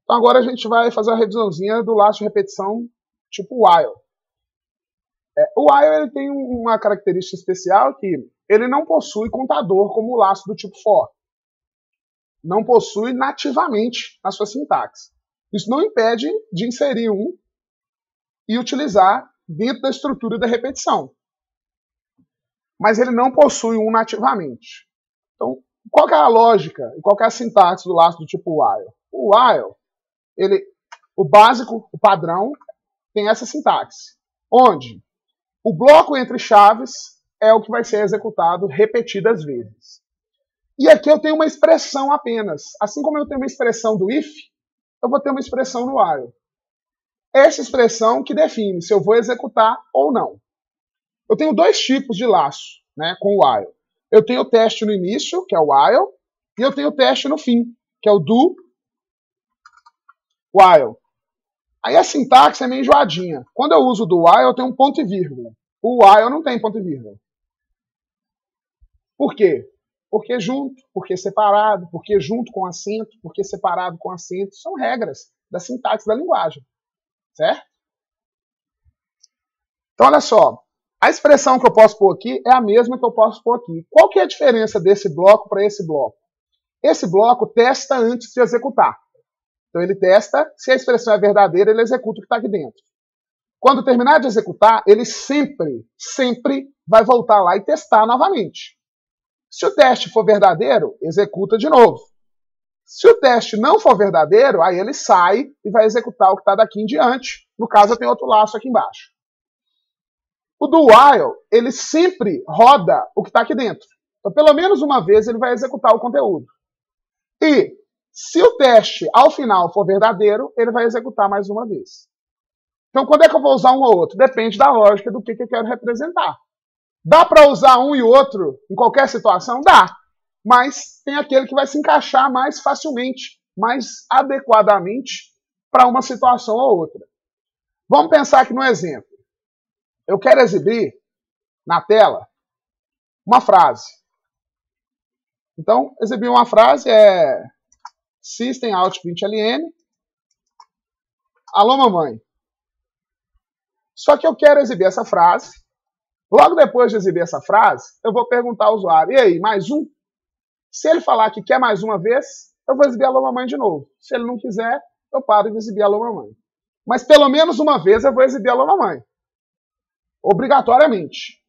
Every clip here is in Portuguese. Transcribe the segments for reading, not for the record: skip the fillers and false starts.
Então agora a gente vai fazer uma revisãozinha do laço de repetição tipo while. O while ele tem uma característica especial que ele não possui contador como o laço do tipo for. Não possui nativamente a sua sintaxe. Isso não impede de inserir um e utilizar dentro da estrutura da repetição. Mas ele não possui um nativamente. Então, qual que é a lógica e qual que é a sintaxe do laço do tipo while? O while, o básico, o padrão, tem essa sintaxe, onde o bloco entre chaves é o que vai ser executado repetidas vezes. E aqui eu tenho uma expressão apenas. Assim como eu tenho uma expressão do if, eu vou ter uma expressão no while. Essa expressão que define se eu vou executar ou não. Eu tenho dois tipos de laço, né, com o while. Eu tenho o teste no início, que é o while, e eu tenho o teste no fim, que é o do while. Aí a sintaxe é meio enjoadinha. Quando eu uso do while, eu tenho um ponto e vírgula. O while não tem ponto e vírgula. Por quê? Porque junto, porque separado, porque junto com acento, porque separado com acento. São regras da sintaxe da linguagem. Certo? Então, olha só. A expressão que eu posso pôr aqui é a mesma que eu posso pôr aqui. Qual que é a diferença desse bloco para esse bloco? Esse bloco testa antes de executar. Então ele testa, se a expressão é verdadeira, ele executa o que está aqui dentro. Quando terminar de executar, ele sempre vai voltar lá e testar novamente. Se o teste for verdadeiro, executa de novo. Se o teste não for verdadeiro, aí ele sai e vai executar o que está daqui em diante. No caso, eu tenho outro laço aqui embaixo. O do while, ele sempre roda o que está aqui dentro. Então, pelo menos uma vez, ele vai executar o conteúdo. E se o teste, ao final, for verdadeiro, ele vai executar mais uma vez. Então, quando é que eu vou usar um ou outro? Depende da lógica do que eu quero representar. Dá para usar um e outro em qualquer situação? Dá. Mas tem aquele que vai se encaixar mais facilmente, mais adequadamente para uma situação ou outra. Vamos pensar aqui no exemplo. Eu quero exibir na tela uma frase. Então, exibir uma frase é System Out println. Alô, mamãe. Só que eu quero exibir essa frase. Logo depois de exibir essa frase, eu vou perguntar ao usuário, e aí, mais um? Se ele falar que quer mais uma vez, eu vou exibir alô, mamãe de novo. Se ele não quiser, eu paro de exibir alô, mamãe. Mas pelo menos uma vez eu vou exibir alô, mamãe. Obrigatoriamente.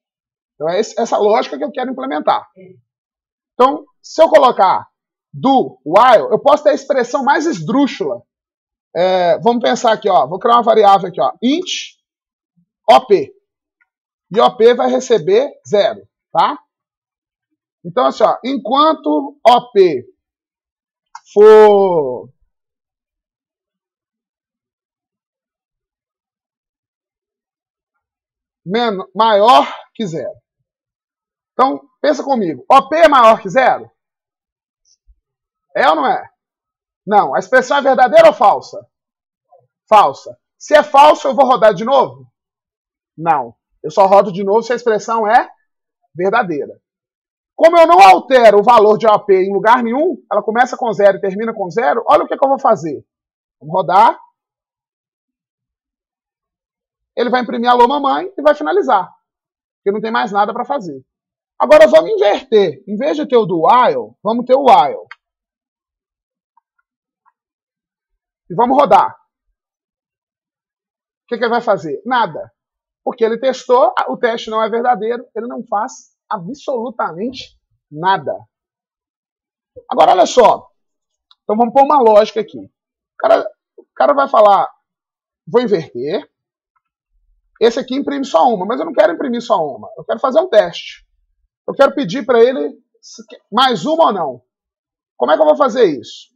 Então é essa lógica que eu quero implementar. Então, se eu colocar do while, eu posso ter a expressão mais esdrúxula. Vamos pensar aqui, ó. Vou criar uma variável aqui, ó. Int op. E op vai receber 0, tá? Então, assim, ó, enquanto op for maior que 0. Então, pensa comigo. OP é maior que 0? É ou não é? Não. A expressão é verdadeira ou falsa? Falsa. Se é falso, eu vou rodar de novo? Não. Eu só rodo de novo se a expressão é verdadeira. Como eu não altero o valor de OP em lugar nenhum, ela começa com 0 e termina com 0, olha o que eu vou fazer. Vamos rodar. Ele vai imprimir alô mamãe e vai finalizar. Porque não tem mais nada para fazer. Agora vamos inverter. Em vez de ter o do while, vamos ter o while. E vamos rodar. O que ele vai fazer? Nada. Porque ele testou, o teste não é verdadeiro, ele não faz absolutamente nada. Agora, olha só. Então vamos pôr uma lógica aqui. O cara vai falar, vou inverter. Esse aqui imprime só uma, mas eu não quero imprimir só uma. Eu quero fazer um teste. Eu quero pedir para ele mais uma ou não. Como é que eu vou fazer isso?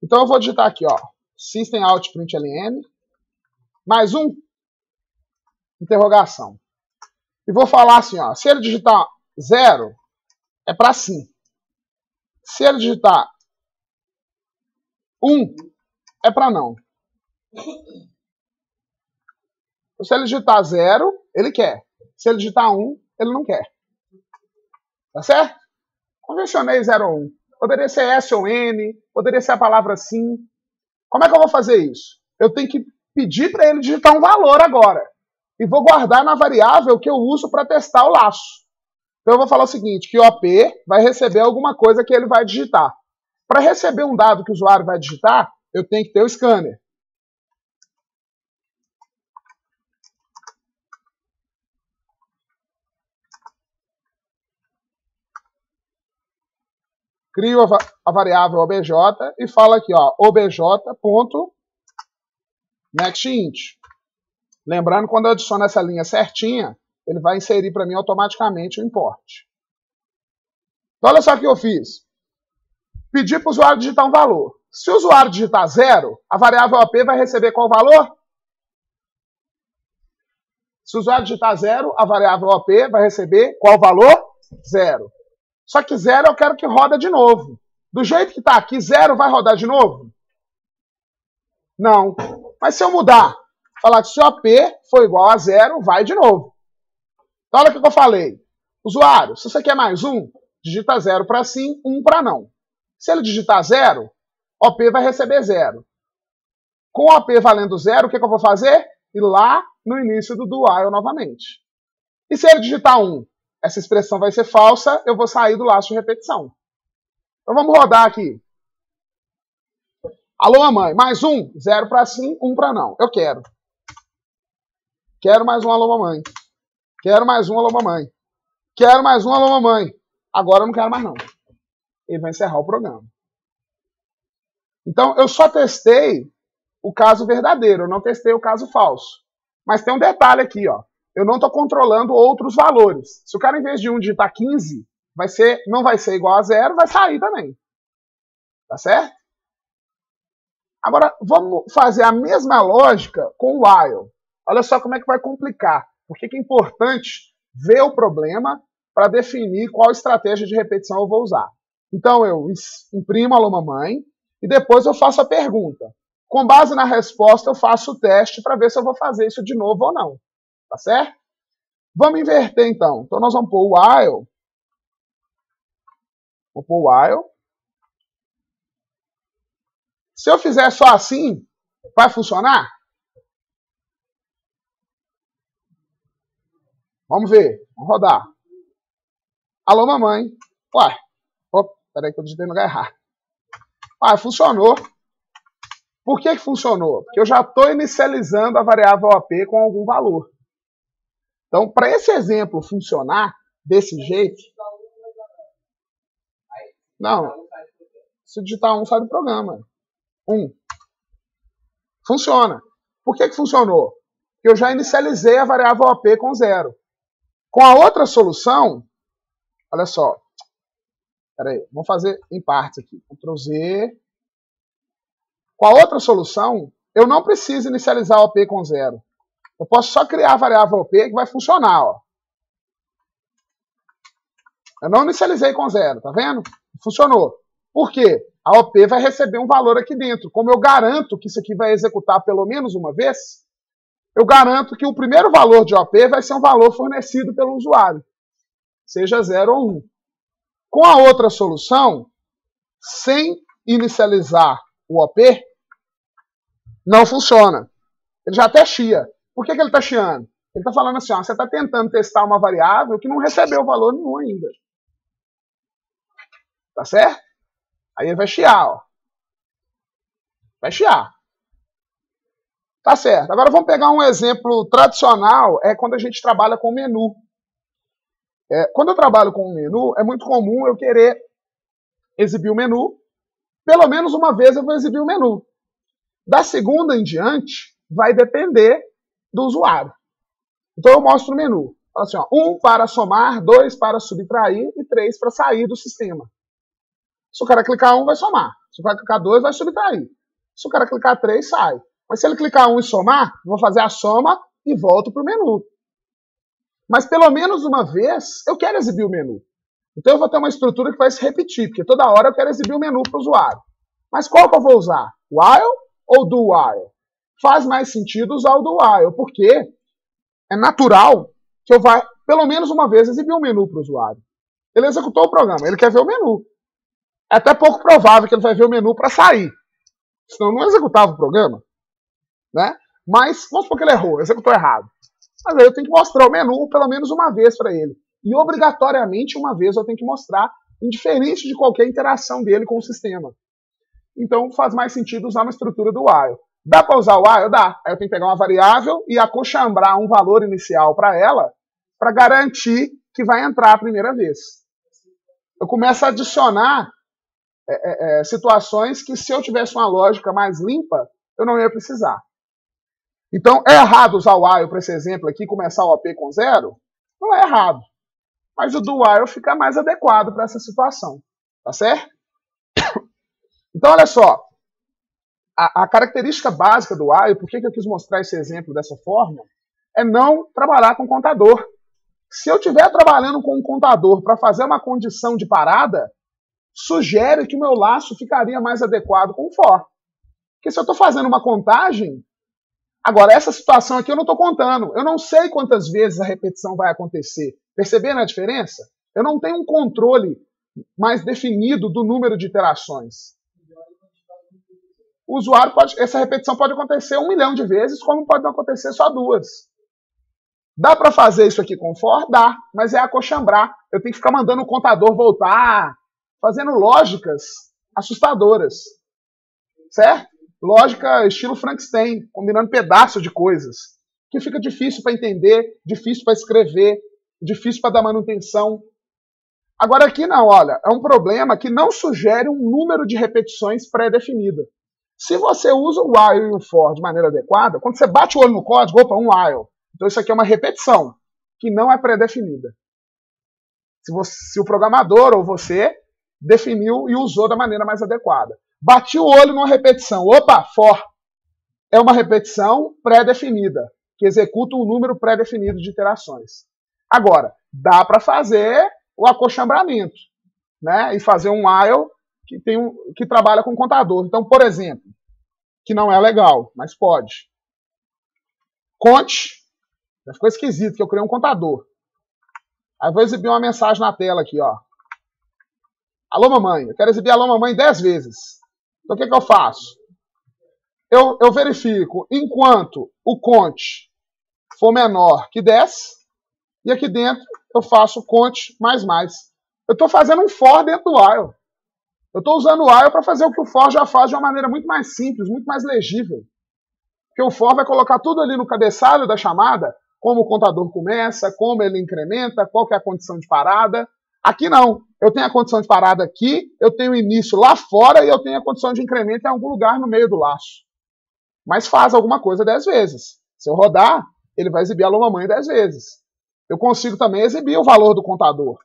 Então eu vou digitar aqui, ó, System Out println, mais um, interrogação. E vou falar assim, ó, se ele digitar 0, é para sim. Se ele digitar 1, é para não. Se ele digitar 0, ele quer. Se ele digitar 1, ele não quer. Tá certo? Convencionei 0 ou 1. Poderia ser S ou N, poderia ser a palavra sim. Como é que eu vou fazer isso? Eu tenho que pedir para ele digitar um valor agora. E vou guardar na variável que eu uso para testar o laço. Então eu vou falar o seguinte, que o OP vai receber alguma coisa que ele vai digitar. Para receber um dado que o usuário vai digitar, eu tenho que ter o scanner. Crio a variável obj e falo aqui, ó, obj.nextInt. Lembrando, quando eu adiciono essa linha certinha, ele vai inserir para mim automaticamente o import. Então, olha só o que eu fiz. Pedi para o usuário digitar um valor. Se o usuário digitar 0, a variável OP vai receber qual valor? Se o usuário digitar 0, a variável OP vai receber qual valor? 0. Só que 0 eu quero que roda de novo. Do jeito que está aqui, 0 vai rodar de novo? Não. Mas se eu mudar, falar que se o OP for igual a 0, vai de novo. Então olha o que eu falei. Usuário, se você quer mais 1, digita 0 para sim, 1 para não. Se ele digitar 0, OP vai receber 0. Com o OP valendo 0, o que eu vou fazer? Ir lá no início do while novamente. E se ele digitar 1, essa expressão vai ser falsa, eu vou sair do laço de repetição. Então vamos rodar aqui. Alô, mamãe, mais 1, 0 para sim, 1 para não. Eu quero. Quero mais um alô, mamãe. Quero mais um alô, mamãe. Quero mais um alô, mamãe. Agora eu não quero mais não. Ele vai encerrar o programa. Então, eu só testei o caso verdadeiro, eu não testei o caso falso. Mas tem um detalhe aqui, ó. Eu não estou controlando outros valores. Se o cara, em vez de 1, digitar 15, não vai ser igual a 0, vai sair também. Tá certo? Agora, vamos fazer a mesma lógica com o while. Olha só como é que vai complicar. Por que é importante ver o problema para definir qual estratégia de repetição eu vou usar. Então, eu imprimo alô mamãe e depois eu faço a pergunta. Com base na resposta, eu faço o teste para ver se eu vou fazer isso de novo ou não. Tá certo? Vamos inverter, então. Então, nós vamos pôr o while. Vou pôr o while. Se eu fizer só assim, vai funcionar? Vamos ver. Vamos rodar. Alô, mamãe. Ué. Opa, peraí que eu digitei no lugar errado. Ah, funcionou. Por que funcionou? Porque eu já estou inicializando a variável OP com algum valor. Então, para esse exemplo funcionar desse jeito... Não. Se digitar 1, sai do programa. 1. Funciona. Por que funcionou? Porque eu já inicializei a variável OP com 0. Com a outra solução... Olha só. Peraí, vamos fazer em partes aqui. Ctrl Z. Com a outra solução, eu não preciso inicializar a OP com 0. Eu posso só criar a variável OP que vai funcionar. Ó. Eu não inicializei com 0, tá vendo? Funcionou. Por quê? A OP vai receber um valor aqui dentro. Como eu garanto que isso aqui vai executar pelo menos uma vez, eu garanto que o primeiro valor de OP vai ser um valor fornecido pelo usuário. Seja 0 ou 1. Com a outra solução, sem inicializar o OP, não funciona. Ele já até chia. Por que ele está chiando? Ele está falando assim, ó, você está tentando testar uma variável que não recebeu valor nenhum ainda. Tá certo? Aí ele vai chiar, ó. Vai chiar. Tá certo. Agora vamos pegar um exemplo tradicional, é quando a gente trabalha com menu. Quando eu trabalho com um menu, é muito comum eu querer exibir o menu. Pelo menos uma vez eu vou exibir o menu. Da segunda em diante, vai depender do usuário. Então eu mostro o menu. Fala assim, ó, 1 para somar, 2 para subtrair e 3 para sair do sistema. Se o cara clicar 1, vai somar. Se o cara clicar 2, vai subtrair. Se o cara clicar 3, sai. Mas se ele clicar 1 e somar, eu vou fazer a soma e volto para o menu. Mas pelo menos uma vez, eu quero exibir o menu. Então eu vou ter uma estrutura que vai se repetir, porque toda hora eu quero exibir o menu para o usuário. Mas qual que eu vou usar? While ou do while? Faz mais sentido usar o do while, porque é natural que eu vá, pelo menos uma vez, exibir o menu para o usuário. Ele executou o programa, ele quer ver o menu. É até pouco provável que ele vai ver o menu para sair. Senão eu não executava o programa. Né? Mas, vamos supor que ele errou, executou errado. Mas aí eu tenho que mostrar o menu pelo menos uma vez para ele. E obrigatoriamente uma vez eu tenho que mostrar, indiferente de qualquer interação dele com o sistema. Então faz mais sentido usar uma estrutura do while. Dá para usar o while? Dá. Aí eu tenho que pegar uma variável e acochambrar um valor inicial para ela, para garantir que vai entrar a primeira vez. Eu começo a adicionar situações que, se eu tivesse uma lógica mais limpa, eu não ia precisar. Então, é errado usar o while para esse exemplo aqui, começar o OP com 0? Não é errado. Mas o do while fica mais adequado para essa situação. Tá certo? Então, olha só. A característica básica do while, por que eu quis mostrar esse exemplo dessa forma, é não trabalhar com contador. Se eu estiver trabalhando com um contador para fazer uma condição de parada, sugere que o meu laço ficaria mais adequado com o for. Porque se eu estou fazendo uma contagem, agora essa situação aqui eu não estou contando. Eu não sei quantas vezes a repetição vai acontecer. Perceberam a diferença? Eu não tenho um controle mais definido do número de iterações. O usuário essa repetição pode acontecer 1 milhão de vezes, como pode não acontecer só 2. Dá para fazer isso aqui com for? Dá, mas é acochambrar. Eu tenho que ficar mandando o contador voltar, fazendo lógicas assustadoras. Certo? Lógica estilo Frankenstein, combinando pedaços de coisas, que fica difícil para entender, difícil para escrever, difícil para dar manutenção. Agora aqui não, olha, é um problema que não sugere um número de repetições pré-definida. Se você usa o while e o for de maneira adequada, quando você bate o olho no código, opa, um while. Então isso aqui é uma repetição, que não é pré-definida. Se o programador ou você definiu e usou da maneira mais adequada. Bati o olho numa repetição, opa, for. É uma repetição pré-definida, que executa um número pré-definido de iterações. Agora, dá para fazer o acochambramento, né? E fazer um while que trabalha com contador. Então, por exemplo, que não é legal, mas pode. Conte. Já ficou esquisito que eu criei um contador. Aí eu vou exibir uma mensagem na tela aqui, ó. Alô, mamãe. Eu quero exibir alô, mamãe 10 vezes. Então, o que eu faço? Eu verifico enquanto o conte for menor que 10, e aqui dentro eu faço conte mais. Eu estou fazendo um for dentro do while. Eu estou usando o while para fazer o que o for já faz de uma maneira muito mais simples, muito mais legível. Porque o for vai colocar tudo ali no cabeçalho da chamada, como o contador começa, como ele incrementa, qual que é a condição de parada. Aqui não. Eu tenho a condição de parada aqui, eu tenho o início lá fora e eu tenho a condição de incremento em algum lugar no meio do laço. Mas faz alguma coisa 10 vezes. Se eu rodar, ele vai exibir alô mamãe 10 vezes. Eu consigo também exibir o valor do contador.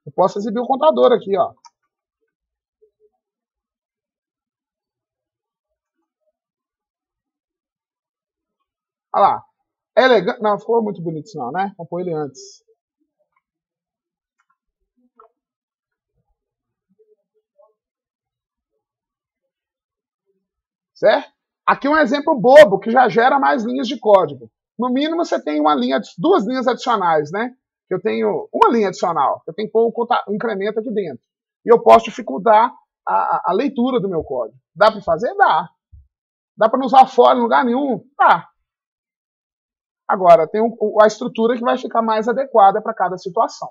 Eu posso exibir o contador aqui, ó. Olha lá. É elegante. Não, ficou muito bonito isso não, né? Vamos pôr ele antes. Certo? Aqui um exemplo bobo que já gera mais linhas de código. No mínimo você tem duas linhas adicionais, né? Eu tenho uma linha adicional. Eu tenho que pôr um incremento aqui dentro. E eu posso dificultar a leitura do meu código. Dá para fazer? Dá. Dá para não usar for em lugar nenhum? Dá. Agora, tem a estrutura que vai ficar mais adequada para cada situação.